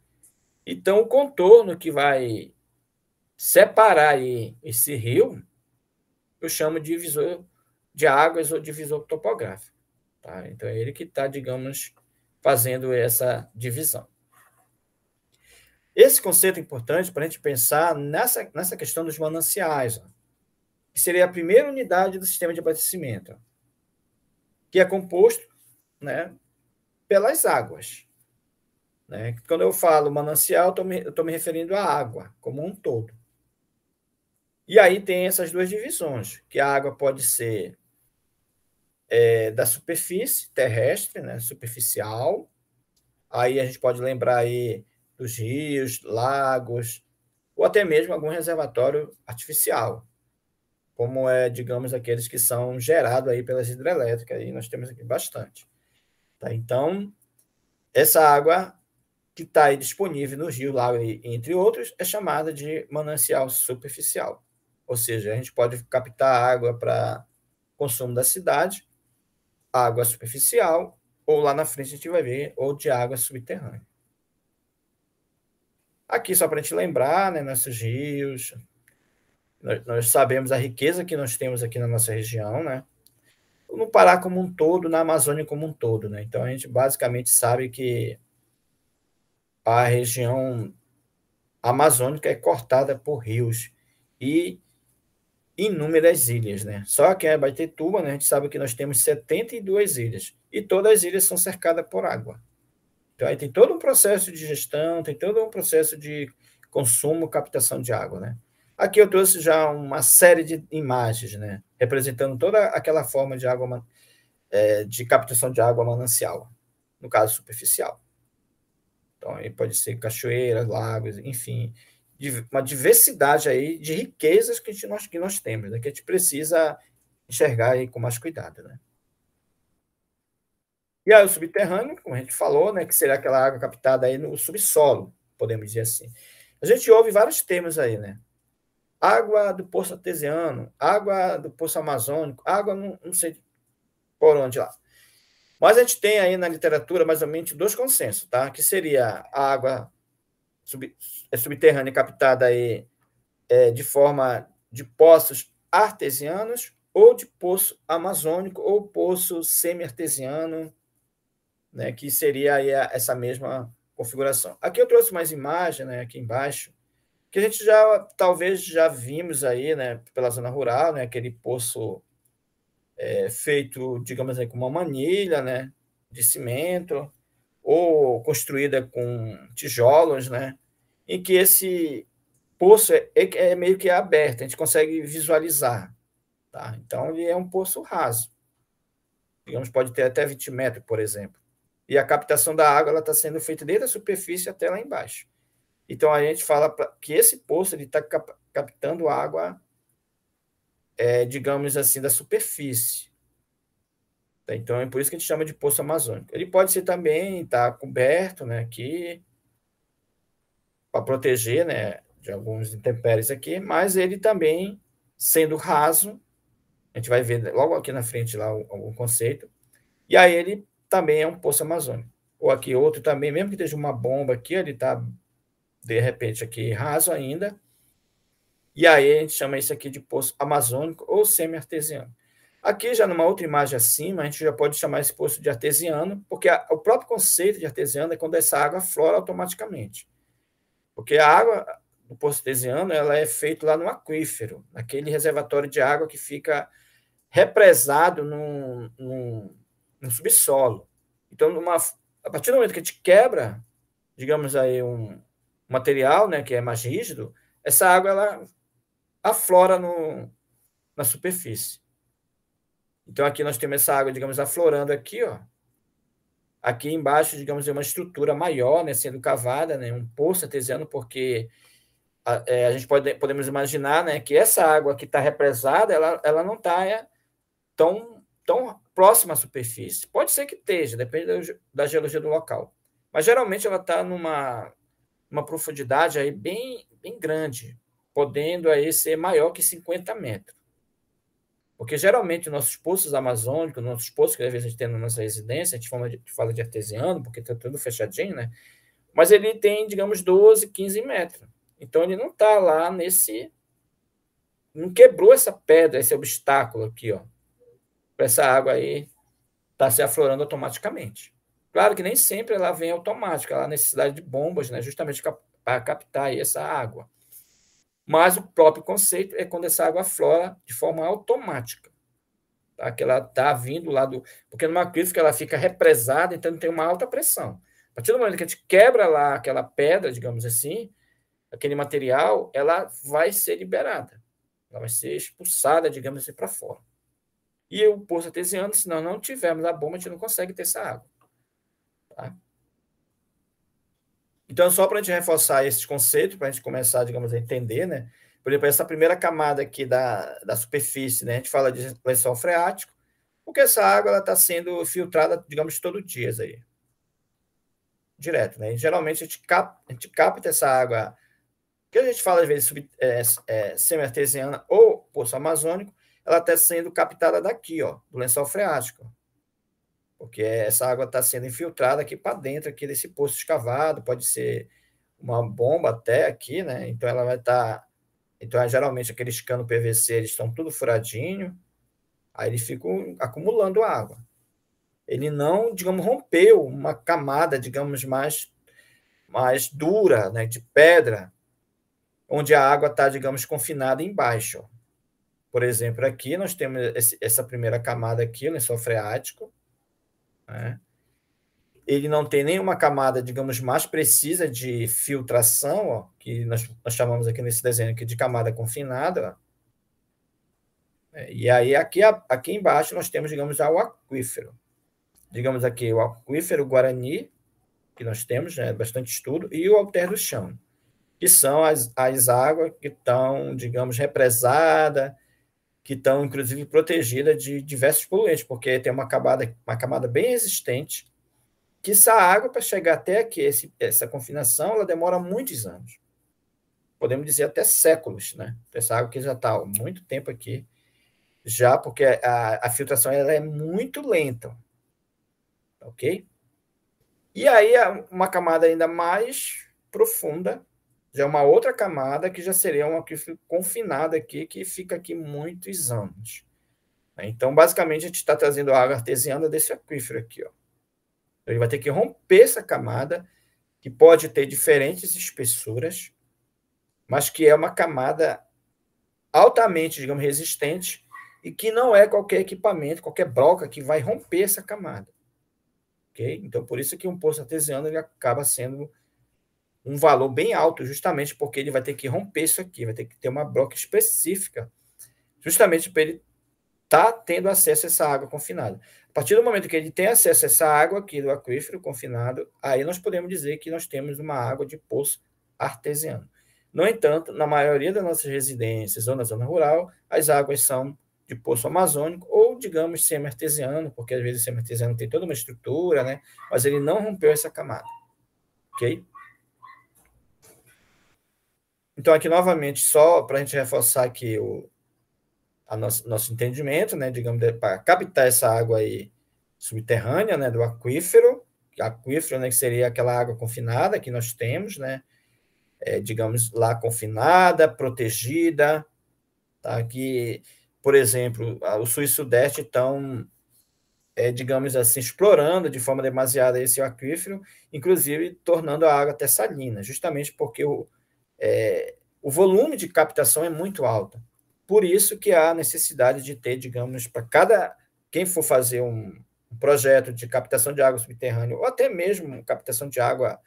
Speaker 1: Então, o contorno que vai separar aí esse rio, eu chamo de divisor de águas ou divisor topográfico. Tá? Então, é ele que está, digamos, fazendo essa divisão. Esse conceito é importante para a gente pensar nessa questão dos mananciais, que seria a primeira unidade do sistema de abastecimento, que é composto, né, pelas águas. Né? Quando eu falo manancial, eu estou me referindo à água como um todo. E aí tem essas duas divisões, que a água pode ser da superfície terrestre, né, superficial. Aí a gente pode lembrar aí dos rios, lagos, ou até mesmo algum reservatório artificial, como digamos, aqueles que são gerados aí pelas hidrelétricas, aí nós temos aqui bastante. Tá? Então, essa água que está aí disponível no rio, lago, entre outros, é chamada de manancial superficial. Ou seja, a gente pode captar água para consumo da cidade, água superficial, ou lá na frente a gente vai ver, ou de água subterrânea. Aqui, só para a gente lembrar, né, nossos rios, nós sabemos a riqueza que nós temos aqui na nossa região, né? No Pará como um todo, na Amazônia como um todo, né? Então, a gente basicamente sabe que a região amazônica é cortada por rios e inúmeras ilhas, né? Só que em Abaetetuba, né, a gente sabe que nós temos 72 ilhas e todas as ilhas são cercadas por água. Então aí tem todo um processo de gestão, tem todo um processo de consumo, captação de água, né? Aqui eu trouxe já uma série de imagens, né, representando toda aquela forma de água, de captação de água manancial, no caso superficial. Então aí pode ser cachoeiras, lagos, enfim, uma diversidade aí de riquezas que nós temos, né, que a gente precisa enxergar aí com mais cuidado, né? E aí o subterrâneo, como a gente falou, né, que seria aquela água captada aí no subsolo, podemos dizer assim. A gente ouve vários termos aí, né? Água do poço artesiano, água do poço amazônico, água não sei por onde lá. Mas a gente tem aí na literatura mais ou menos dois consensos, tá? Que seria a água subterrânea captada aí de forma de poços artesianos ou de poço amazônico ou poço semi-artesiano, né, que seria aí essa mesma configuração. Aqui eu trouxe mais imagem, né, aqui embaixo, que a gente talvez já vimos aí, né, pela zona rural, né, aquele poço feito, digamos aí, com uma manilha, né, de cimento, ou construída com tijolos, né, em que esse poço é meio que aberto, a gente consegue visualizar, tá? Então, ele é um poço raso. Digamos, pode ter até 20 metros, por exemplo. E a captação da água está sendo feita desde a superfície até lá embaixo. Então, a gente fala que esse poço está captando água, digamos assim, da superfície. Tá? Então, é por isso que a gente chama de poço amazônico. Ele pode ser também estar coberto, né, aqui, para proteger, né, de alguns intempéries aqui, mas ele também, sendo raso, a gente vai ver logo aqui na frente lá o conceito, e aí ele também é um poço amazônico. Ou aqui outro também, mesmo que esteja uma bomba aqui, ele está, de repente, aqui raso ainda, e aí a gente chama isso aqui de poço amazônico ou semi-artesiano. Aqui, já numa outra imagem acima, a gente já pode chamar esse poço de artesiano, porque o próprio conceito de artesiano é quando essa água flora automaticamente. Porque a água do poço artesiano ela é feita lá no aquífero, naquele reservatório de água que fica represado no subsolo. Então, a partir do momento que a gente quebra, digamos aí, um material, né, que é mais rígido, essa água ela aflora na superfície. Então, aqui nós temos essa água, digamos, aflorando aqui, ó. Aqui embaixo, digamos, é uma estrutura maior, né, sendo cavada, né, um poço artesiano, porque a gente podemos imaginar, né, que essa água que está represada, ela não está tão próxima à superfície. Pode ser que esteja, depende da geologia do local. Mas geralmente ela está numa profundidade aí bem grande, podendo aí ser maior que 50 metros. Porque geralmente nossos poços amazônicos, nossos poços que às vezes a gente tem na nossa residência, a gente fala de artesiano, porque está tudo fechadinho, né? Mas ele tem, digamos, 12, 15 metros. Então ele não está lá não quebrou essa pedra, esse obstáculo aqui, ó, para essa água aí estar se aflorando automaticamente. Claro que nem sempre ela vem automática, ela há necessidade de bombas, né, justamente para captar aí essa água. Mas o próprio conceito é quando essa água aflora de forma automática. Tá? Que ela está vindo lá do. Porque numa aquífero ela fica represada, então tem uma alta pressão. A partir do momento que a gente quebra lá aquela pedra, digamos assim, aquele material, ela vai ser liberada. Ela vai ser expulsada, digamos assim, para fora. E o poço artesiano, se nós não tivermos a bomba, a gente não consegue ter essa água. Tá? Então, só para a gente reforçar esses conceitos, para a gente começar, digamos, a entender, né? Por exemplo, essa primeira camada aqui da superfície, né? A gente fala de lençol freático, porque essa água está sendo filtrada, digamos, todo dia aí. Direto, né? E, geralmente a gente capta essa água, que a gente fala às vezes semi-artesiana ou poço amazônico, ela está sendo captada daqui, ó, do lençol freático. Porque essa água está sendo infiltrada aqui para dentro aqui desse poço escavado, pode ser uma bomba até aqui, né? Então ela vai estar. Então, geralmente, aqueles canos PVC eles estão tudo furadinho, aí eles ficam acumulando água. Ele não, digamos, rompeu uma camada, digamos, mais dura, né, de pedra, onde a água está, digamos, confinada embaixo. Por exemplo, aqui nós temos essa primeira camada aqui, o lençol freático, né? Ele não tem nenhuma camada, digamos, mais precisa de filtração, ó, que nós chamamos aqui nesse desenho aqui de camada confinada. E aí, aqui embaixo, nós temos, digamos, o aquífero. Digamos aqui, o aquífero Guarani, que nós temos, né, bastante estudo, e o alter do chão, que são as águas que estão, digamos, represadas, que estão, inclusive, protegidas de diversos poluentes, porque tem uma camada bem resistente, que essa água, para chegar até aqui, essa confinação, ela demora muitos anos. Podemos dizer até séculos, né? Essa água que já está há muito tempo aqui, já porque a filtração ela é muito lenta, ok? E aí, uma camada ainda mais profunda, já é uma outra camada que já seria uma aquífero confinada aqui, que fica aqui muitos anos. Então, basicamente, a gente está trazendo a água artesiana desse aquífero aqui, ó. Ele vai ter que romper essa camada, que pode ter diferentes espessuras, mas que é uma camada altamente, digamos, resistente e que não é qualquer equipamento, qualquer broca que vai romper essa camada. Okay? Então, por isso que um poço artesiano ele acaba sendo um valor bem alto, justamente porque ele vai ter que romper isso aqui, vai ter que ter uma broca específica, justamente para ele estar tendo acesso a essa água confinada. A partir do momento que ele tem acesso a essa água aqui do aquífero confinado, aí nós podemos dizer que nós temos uma água de poço artesiano. No entanto, na maioria das nossas residências ou na zona rural, as águas são de poço amazônico ou, digamos, semi-artesiano, porque às vezes o semi-artesiano tem toda uma estrutura, né? Mas ele não rompeu essa camada, ok? Então, aqui novamente, só para a gente reforçar aqui nosso entendimento, né? Digamos, para captar essa água aí subterrânea, né? Do aquífero, né? Que seria aquela água confinada que nós temos, né? Digamos, lá confinada, protegida, tá? Que, por exemplo, o sul e sudeste estão, digamos assim, explorando de forma demasiada esse aquífero, inclusive tornando a água até salina, justamente porque o volume de captação é muito alto. Por isso que há necessidade de ter, digamos, para quem for fazer um projeto de captação de água subterrânea, ou até mesmo captação de água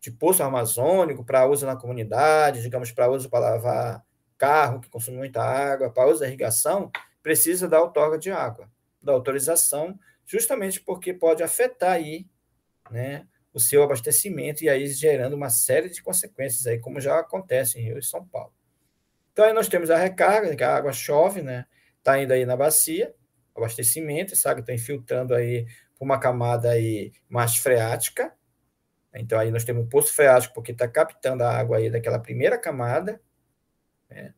Speaker 1: de poço amazônico para uso na comunidade, digamos, para uso para lavar carro, que consome muita água, para uso da irrigação, precisa da outorga de água, da autorização, justamente porque pode afetar aí, né, o seu abastecimento e aí gerando uma série de consequências aí, como já acontece em Rio e São Paulo. Então aí nós temos a recarga, que a água chove, né, está indo aí na bacia, abastecimento, essa água está infiltrando aí por uma camada aí mais freática. Então aí nós temos um poço freático porque está captando a água aí daquela primeira camada, né?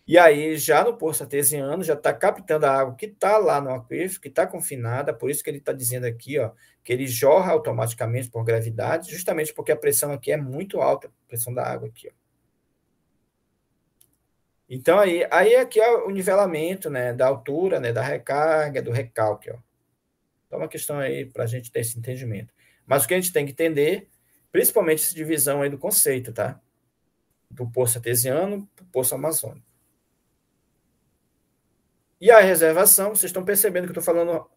Speaker 1: E aí, já no poço artesiano, já está captando a água que está lá no aquífero, que está confinada, por isso que ele está dizendo aqui, ó, que ele jorra automaticamente por gravidade, justamente porque a pressão aqui é muito alta, a pressão da água aqui, ó. Então, aí aqui é o nivelamento, né, da altura, né, da recarga, do recalque, ó. Então, é uma questão aí para a gente ter esse entendimento. Mas o que a gente tem que entender, principalmente essa divisão aí do conceito, tá? Do poço artesiano para o poço amazônico. E a reservação, vocês estão percebendo que eu estou falando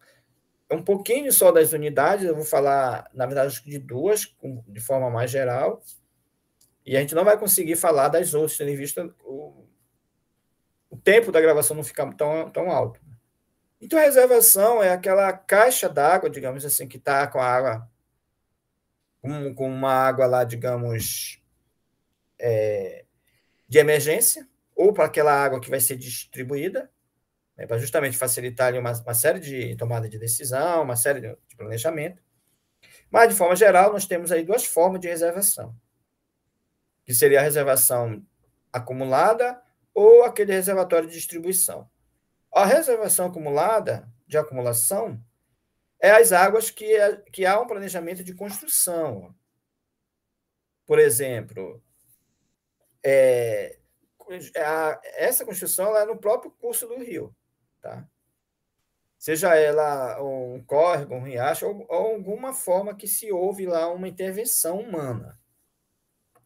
Speaker 1: um pouquinho só das unidades, eu vou falar, na verdade, de duas, de forma mais geral, e a gente não vai conseguir falar das outras, tendo visto o tempo da gravação não ficar tão alto. Então, a reservação é aquela caixa d'água, digamos assim, que está com a água, com uma água lá, digamos, de emergência, ou para aquela água que vai ser distribuída, né, para justamente facilitar ali uma série de tomada de decisão, uma série de planejamento. Mas, de forma geral, nós temos aí duas formas de reservação, que seria a reservação acumulada ou aquele reservatório de distribuição. A reservação acumulada, de acumulação, é as águas que há um planejamento de construção. Por exemplo, essa construção ela é no próprio curso do rio, tá? Seja ela um córrego, um riacho, ou alguma forma que se houve lá uma intervenção humana.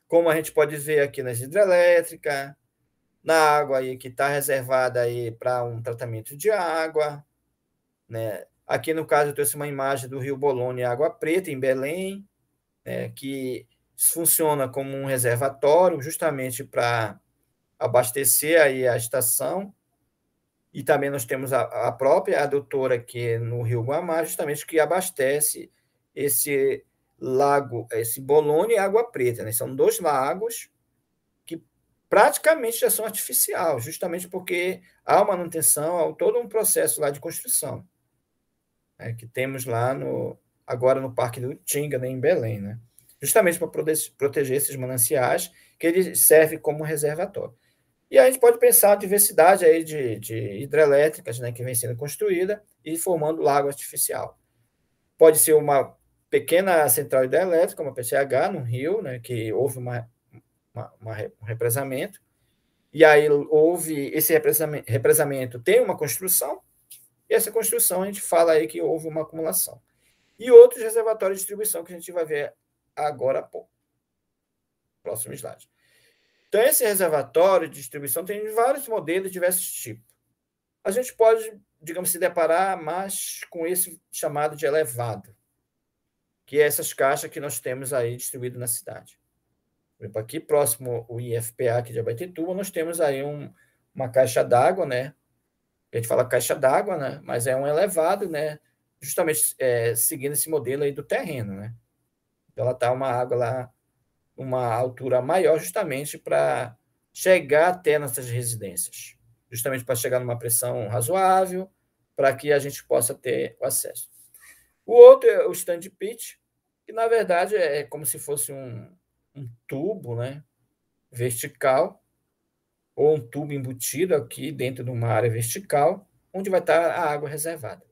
Speaker 1: Como a gente pode ver aqui nas hidrelétricas, na água aí que está reservada aí para um tratamento de água, né? Aqui no caso eu trouxe uma imagem do Rio Bolônia, Água Preta, em Belém, né, que funciona como um reservatório justamente para abastecer aí a estação. E também nós temos a própria adutora aqui no Rio Guamá, justamente que abastece esse lago, esse Bolônia e Água Preta, né? São dois lagos que praticamente já são artificiais, justamente porque há manutenção, há todo um processo lá de construção, né, que temos lá agora no Parque do Utinga, né, em Belém, né? Justamente para proteger esses mananciais, que ele serve como reservatório. E a gente pode pensar a diversidade aí de hidrelétricas, né, que vem sendo construída e formando lago artificial. Pode ser uma pequena central hidrelétrica, uma PCH, no rio, né, que houve um represamento, e aí houve esse represamento, tem uma construção, e essa construção a gente fala aí que houve uma acumulação. E outros reservatórios de distribuição que a gente vai ver agora há pouco. Próximo slide. Então, esse reservatório de distribuição tem vários modelos, diversos tipos. A gente pode, digamos, se deparar mais com esse chamado de elevado, que é essas caixas que nós temos aí distribuídas na cidade. Por exemplo, aqui próximo ao IFPA aqui de Abaetetuba, nós temos aí uma caixa d'água, né? A gente fala caixa d'água, né? Mas é um elevado, né? Justamente seguindo esse modelo aí do terreno, né? Então, ela está uma água lá uma altura maior, justamente para chegar até nossas residências, justamente para chegar numa pressão razoável, para que a gente possa ter o acesso. O outro é o stand pitch, que na verdade é como se fosse um tubo, né, vertical, ou um tubo embutido aqui dentro de uma área vertical, onde vai estar a água reservada.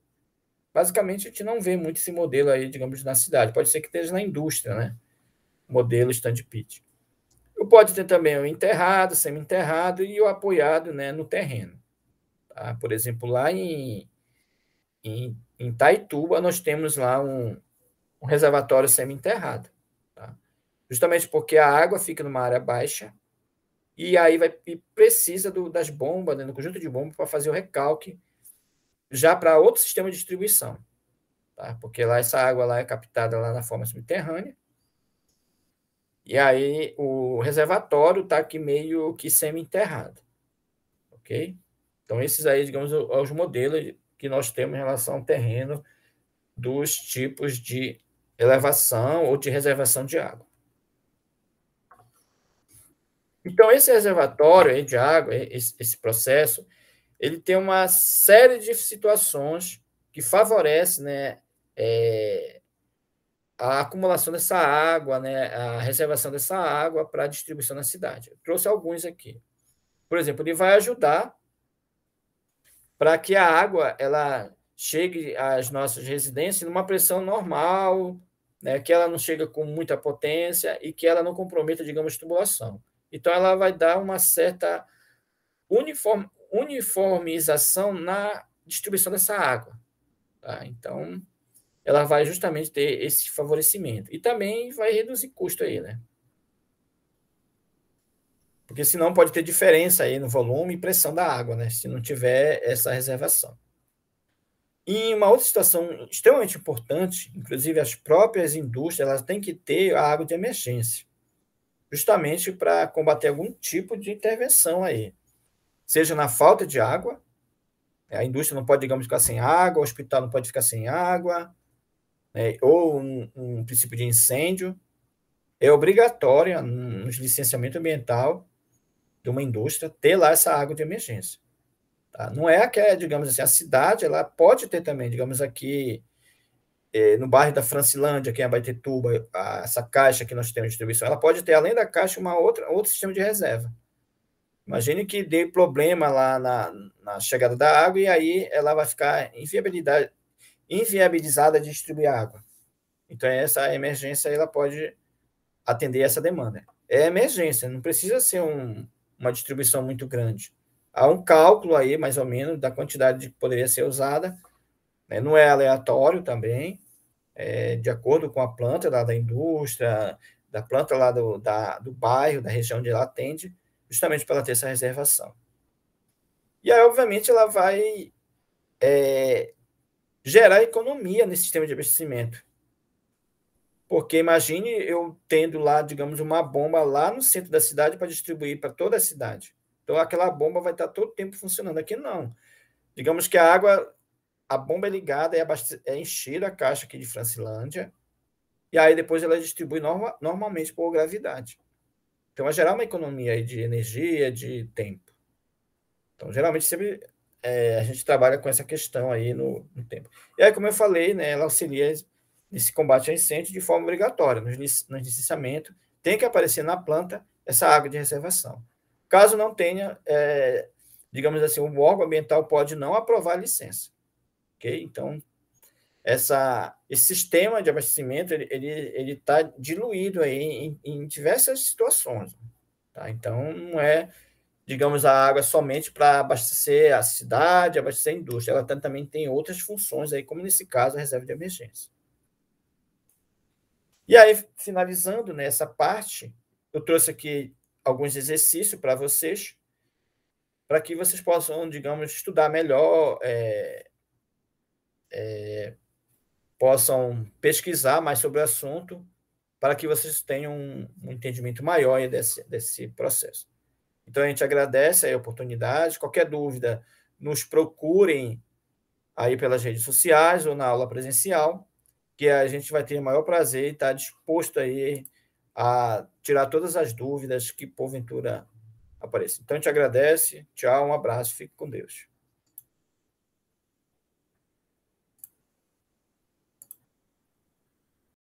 Speaker 1: Basicamente, a gente não vê muito esse modelo aí, digamos, na cidade. Pode ser que esteja na indústria, né? Modelo stand pit. Pode ter também o enterrado, semi-enterrado e o apoiado, né, no terreno. Tá? Por exemplo, lá em Itaituba, nós temos lá um reservatório semi-enterrado. Tá? Justamente porque a água fica numa área baixa e aí e precisa das bombas, né, do conjunto de bombas, para fazer o recalque já para outro sistema de distribuição. Tá? Porque lá essa água lá é captada lá na forma subterrânea. E aí o reservatório está aqui meio que semi-enterrado. Ok? Então, esses aí, digamos, são os modelos que nós temos em relação ao terreno dos tipos de elevação ou de reservação de água. Então, esse reservatório aí de água, esse processo, ele tem uma série de situações que favorecem, né, a acumulação dessa água, né, a reservação dessa água para a distribuição na cidade. Eu trouxe alguns aqui. Por exemplo, ele vai ajudar para que a água ela chegue às nossas residências numa pressão normal, né, que ela não chega com muita potência e que ela não comprometa, digamos, a tubulação. Então, ela vai dar uma certa uniformização na distribuição dessa água. Tá? Então, ela vai justamente ter esse favorecimento. E também vai reduzir custo aí, né? Porque senão pode ter diferença aí no volume e pressão da água, né? Se não tiver essa reservação. E uma outra situação extremamente importante, inclusive as próprias indústrias, elas têm que ter a água de emergência, justamente para combater algum tipo de intervenção aí, seja na falta de água, a indústria não pode, digamos, ficar sem água, o hospital não pode ficar sem água, né, ou um princípio de incêndio. É obrigatório, no licenciamento ambiental de uma indústria, ter lá essa água de emergência. Tá? Não é que, digamos assim, a cidade ela pode ter também, digamos aqui, no bairro da Francilândia, que é a Abaetetuba, essa caixa que nós temos de distribuição, ela pode ter, além da caixa, outro sistema de reserva. Imagine que dê problema lá na chegada da água e aí ela vai ficar inviabilizada de distribuir água. Então, essa emergência ela pode atender essa demanda. É emergência, não precisa ser uma distribuição muito grande. Há um cálculo aí, mais ou menos, da quantidade que poderia ser usada, né? Não é aleatório também, de acordo com a planta da indústria, da planta lá do bairro, da região onde ela atende, justamente para ela ter essa reservação. E aí, obviamente, ela vai gerar economia nesse sistema de abastecimento. Porque imagine eu tendo lá, digamos, uma bomba lá no centro da cidade para distribuir para toda a cidade. Então, aquela bomba vai estar todo o tempo funcionando. Aqui não. Digamos que a bomba é ligada, é enchida a caixa aqui de Francilândia, e aí depois ela distribui normalmente por gravidade. Então, vai gerar uma economia aí de energia, de tempo. Então, geralmente, sempre a gente trabalha com essa questão aí no tempo. E aí, como eu falei, né, ela auxilia nesse combate a incêndio de forma obrigatória. No licenciamento, tem que aparecer na planta essa água de reservação. Caso não tenha, digamos assim, o órgão ambiental pode não aprovar a licença. Ok? Então, esse sistema de abastecimento ele está diluído aí em diversas situações. Tá? Então, não é, digamos, a água somente para abastecer a cidade, abastecer a indústria. Ela também tem outras funções, aí, como nesse caso, a reserva de emergência. E aí, finalizando nessa parte, eu trouxe aqui alguns exercícios para vocês, para que vocês possam, digamos, estudar melhor, possam pesquisar mais sobre o assunto, para que vocês tenham um entendimento maior desse processo. Então, a gente agradece a oportunidade. Qualquer dúvida, nos procurem aí pelas redes sociais ou na aula presencial, que a gente vai ter o maior prazer e estar disposto aí a tirar todas as dúvidas que porventura apareçam. Então, a gente agradece. Tchau, um abraço, fique com Deus.